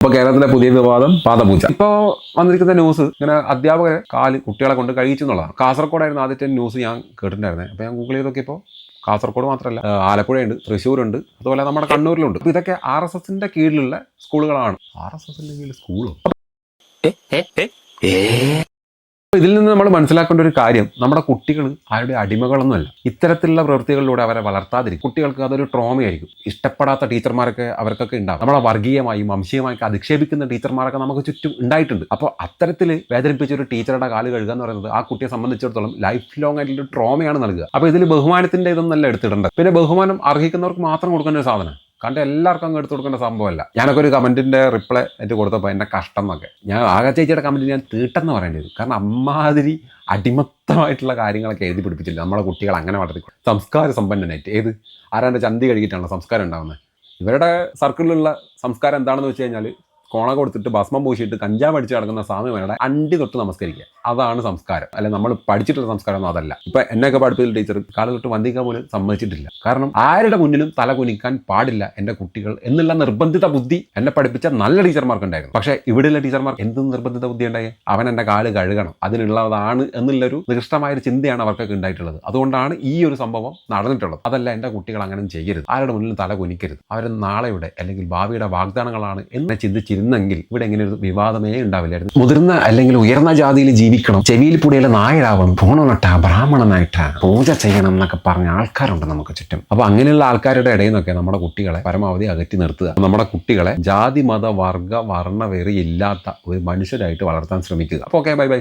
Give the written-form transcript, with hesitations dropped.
ഇപ്പോൾ കേരളത്തിലെ പുതിയ വിവാദം പാദപൂജ. ഇപ്പോൾ വന്നിരിക്കുന്ന ന്യൂസ് ഇങ്ങനെ അധ്യാപകരെ കുട്ടികളെ കൊണ്ട് കഴിച്ചു എന്നുള്ളതാണ്. കാസർഗോഡായിരുന്നു ആദ്യത്തെ ന്യൂസ് ഞാൻ കേട്ടിട്ടുണ്ടായിരുന്നത്. അപ്പോൾ ഞാൻ ഗൂഗിൾ ചെയ്തൊക്കെ ഇപ്പോൾ കാസർഗോഡ് മാത്രമല്ല, ആലപ്പുഴയുണ്ട്, തൃശ്ശൂരുണ്ട്, അതുപോലെ നമ്മുടെ കണ്ണൂരിലുണ്ട്. അപ്പോൾ ഇതൊക്കെ RSSന്റെ കീഴിലുള്ള സ്കൂളുകളാണ്. RSSന്റെ കീഴിൽ സ്കൂളോ? ഇതിൽ നിന്ന് നമ്മൾ മനസ്സിലാക്കേണ്ട ഒരു കാര്യം, നമ്മുടെ കുട്ടികൾ ആരുടെ അടിമകളൊന്നുമല്ല. ഇത്തരത്തിലുള്ള പ്രവൃത്തികളിലൂടെ അവരെ വളർത്താതിരിക്കും. കുട്ടികൾക്ക് അതൊരു ട്രോമയായിരിക്കും. ഇഷ്ടപ്പെടാത്ത ടീച്ചർമാരൊക്കെ അവർക്കൊക്കെ ഉണ്ടാവും. നമ്മളെ വർഗീയമായും വംശീയമായും അധിക്ഷേപിക്കുന്ന ടീച്ചർമാരൊക്കെ നമുക്ക് ചുറ്റും ഉണ്ടായിട്ടുണ്ട്. അപ്പോൾ അത്തരത്തിൽ വേദനിപ്പിച്ച ഒരു ടീച്ചറുടെ കാല് കഴുകുക എന്ന് പറയുന്നത് ആ കുട്ടിയെ സംബന്ധിച്ചിടത്തോളം ലൈഫ് ലോങ് ആയിട്ടുള്ള ട്രോമയാണ് നൽകുക. അപ്പോൾ ഇതിൽ ബഹുമാനത്തിന്റെ ഇതൊന്നല്ല എടുത്തിടേണ്ടത്. പിന്നെ ബഹുമാനം അർഹിക്കുന്നവർക്ക് മാത്രം കൊടുക്കേണ്ട ഒരു സാധനം, കാരണം എല്ലാവർക്കും അങ്ങ് എടുത്തു കൊടുക്കേണ്ട സംഭവമല്ല. ഞാനൊക്കെ ഒരു കമൻറ്റിൻ്റെ റിപ്ലൈ ആയിട്ട് കൊടുത്തപ്പോൾ എൻ്റെ കഷ്ടം എന്നൊക്കെ, ഞാൻ ആകെ ചേച്ചിയുടെ കമൻറ്റ് ഞാൻ തീട്ടെന്ന് പറയേണ്ടി വരും. കാരണം അമ്മാതിരി അടിമത്തമായിട്ടുള്ള കാര്യങ്ങളൊക്കെ എഴുതി പിടിപ്പിച്ചില്ല. നമ്മളെ കുട്ടികൾ അങ്ങനെ വളർത്തി സംസ്കാര സമ്പന്നനായിട്ട് ആരാൻ്റെ ചന്തി കഴുകിയിട്ടാണല്ലോ സംസ്കാരം ഉണ്ടാകുന്നത്. ഇവരുടെ സർക്കിളിലുള്ള സംസ്കാരം എന്താണെന്ന് വെച്ച് കഴിഞ്ഞാൽ കോണ കൊടുത്തിട്ട് ഭസ്മം പൂശിയിട്ട് കഞ്ചാവ് അടിച്ച് കിടക്കുന്ന സ്വാമിമാരുടെ അണ്ടി തൊട്ട് നമസ്കരിക്കുക, അതാണ് സംസ്കാരം. അല്ലെ നമ്മൾ പഠിച്ചിട്ടുള്ള സംസ്കാരം ഒന്നും അതല്ല. ഇപ്പം എന്നെയൊക്കെ പഠിപ്പിച്ച ടീച്ചർ കാല് തൊട്ട് വന്ദിക്കാൻ പോലും സമ്മതിച്ചിട്ടില്ല. കാരണം ആരുടെ മുന്നിലും തല കുനിക്കാൻ പാടില്ല എൻ്റെ കുട്ടികൾ എന്നുള്ള നിർബന്ധിത ബുദ്ധി എന്നെ പഠിപ്പിച്ച നല്ല ടീച്ചർമാർക്ക് ഉണ്ടായിരുന്നു. പക്ഷേ ഇവിടെയുള്ള ടീച്ചർമാർക്ക് എന്ത് നിർബന്ധിത ബുദ്ധി ഉണ്ടായി? അവൻ എൻ്റെ കാല് കഴുകണം, അതിനുള്ളതാണ് എന്നുള്ളൊരു നികൃഷ്ടമായൊരു ചിന്തയാണ് അവർക്കൊക്കെ ഉണ്ടായിട്ടുള്ളത്. അതുകൊണ്ടാണ് ഈ ഒരു സംഭവം നടന്നിട്ടുള്ളത്. അതല്ല, എൻ്റെ കുട്ടികൾ അങ്ങനെ ചെയ്യരുത്, ആരുടെ മുന്നിലും തല കുനിക്കരുത്, അവർ നാളെയുടെ അല്ലെങ്കിൽ ഭാവിയുടെ വാഗ്ദാനങ്ങളാണ് എന്ന് ചിന്തിച്ചിരുന്നെങ്കിൽ ഇവിടെ എങ്ങനെ ഒരു വിവാദമേ ഉണ്ടാവില്ലായിരുന്നു. മുതിർന്ന അല്ലെങ്കിൽ ഉയർന്ന ജാതിയിൽ ജീവിക്കണം, ചെവിയിൽ പുടിയിലെ നായരാവണം, ഫോണൊട്ട ബ്രാഹ്മണനായിട്ട് പൂജ ചെയ്യണം എന്നൊക്കെ പറഞ്ഞ ആൾക്കാരുണ്ട് നമുക്ക് ചുറ്റും. അപ്പൊ അങ്ങനെയുള്ള ആൾക്കാരുടെ ഇടയിൽ നിന്നൊക്കെ നമ്മുടെ കുട്ടികളെ പരമാവധി അകറ്റി നിർത്തുക. നമ്മുടെ കുട്ടികളെ ജാതി മത വർഗ വർണ്ണ വെറി ഇല്ലാത്ത ഒരു മനുഷ്യരായിട്ട് വളർത്താൻ ശ്രമിക്കുക. അപ്പോൾ ഓക്കെ, ബൈ ബൈ.